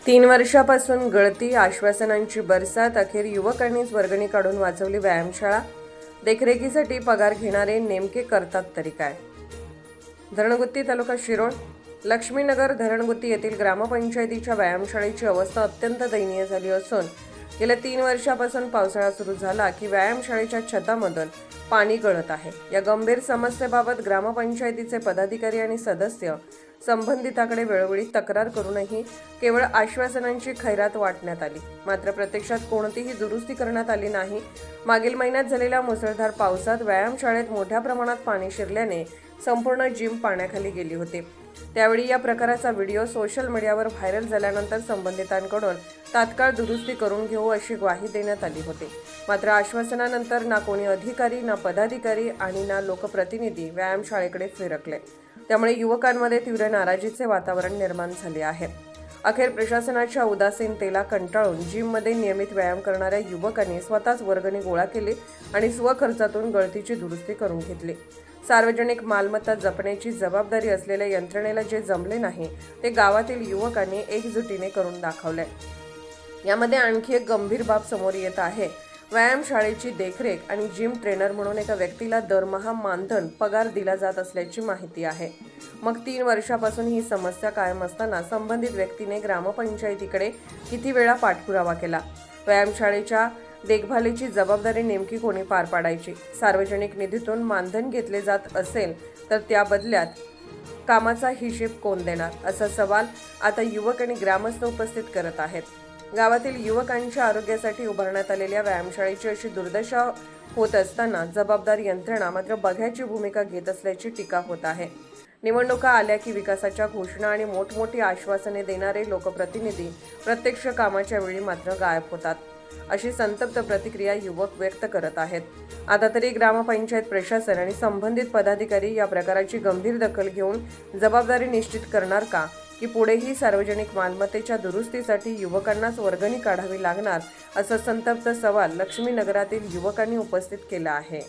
3 वर्षापासून गळती आश्वासनांची बरसात, अखेर युवकांनीच वर्गणी काढून वाचवली व्यायामशाळा. देखरेखीसाठी पगार घेणारे नेमके करतात तरी काय? धरणगुत्ती तालुका शिरोळ. लक्ष्मीनगर धरणगुत्ती येथील ग्रामपंचायतीच्या व्यायामशाळेची अवस्था अत्यंत दयनीय झाली असून गेल्या 3 वर्षापासून पावसाळा सुरू झाला की व्यायामशाळेच्या छतामधून पाणी गळत आहे. या गंभीर समस्येबाबत ग्रामपंचायतीचे पदाधिकारी आणि सदस्य संबंधिताकडे वेळोवेळी तक्रार करूनही केवळ आश्वासनांची खैरात वाटण्यात आली, मात्र प्रत्यक्षात कोणतीही दुरुस्ती करण्यात आली नाही. मागील महिन्यात झालेल्या मुसळधार पावसात व्यायामशाळेत मोठ्या प्रमाणात पाणी शिरल्याने संपूर्ण जिम पाण्याखाली गेली होती. त्यावेळी या प्रकाराचा व्हिडिओ सोशल मीडियावर व्हायरल झाल्यानंतर संबंधितांकडून तात्काळ दुरुस्ती करून घेऊ अशी ग्वाही देण्यात आली होती. मात्र आश्वासनानंतर ना कोणी अधिकारी, ना पदाधिकारी आणि ना लोकप्रतिनिधी व्यायामशाळेकडे फिरकले. त्यामुळे युवकांमध्ये तीव्र नाराजीचे वातावरण निर्माण झाले आहे. अखेर प्रशासनाच्या उदासीनतेला कंटाळून जिममध्ये नियमित व्यायाम करणाऱ्या युवकांनी स्वतःच वर्गणी गोळा केली आणि स्वखर्चातून गळतीची दुरुस्ती करून घेतली. सार्वजनिक मालमत्ता जपण्याची जबाबदारी असलेल्या यंत्रणेला जे जमले नाही ते गावातील युवकांनी एकजुटीने करून दाखवले. यामध्ये आणखी एक गंभीर बाब समोर येत आहे. व्यायामशाळेची देखरेख आणि जिम ट्रेनर म्हणून एका व्यक्तीला दरमहा मानधन पगार दिला जात असल्याची माहिती आहे. मग 3 वर्षापासून ही समस्या कायम असताना संबंधित व्यक्तीने ग्रामपंचायतीकडे किती वेळा पाठपुरावा केला? व्यायामशाळेच्या देखभालीची जबाबदारी नेमकी कोणी पार पाडायची? सार्वजनिक निधीतून मानधन घेतले जात असेल तर त्या बदल्यात कामाचा हिशेब कोण देणार, असा सवाल आता युवक आणि ग्रामस्थ उपस्थित करत आहेत. गावातील युवकांच्या आरोग्यासाठी उभारण्यात आलेल्या व्यायामशाळेची अशी दुर्दशा होत असताना जबाबदार यंत्रणा मात्र बघ्याची भूमिका घेत असल्याची टीका होत आहे. निवडणुका आल्या की विकासाच्या घोषणा आणि मोठमोठी आश्वासने देणारे लोकप्रतिनिधी प्रत्यक्ष कामाच्या वेळी मात्र गायब होतात, अशी संतप्त प्रतिक्रिया युवक व्यक्त करत आहेत. आता तरी ग्रामपंचायत प्रशासन आणि संबंधित पदाधिकारी या प्रकाराची गंभीर दखल घेऊन जबाबदारी निश्चित करणार का, की पुढेही सार्वजनिक मालमत्तेच्या दुरुस्तीसाठी युवकांनाच वर्गणी काढावी लागणार, असा संतप्त सवाल लक्ष्मीनगरातील युवकांनी उपस्थित केला आहे.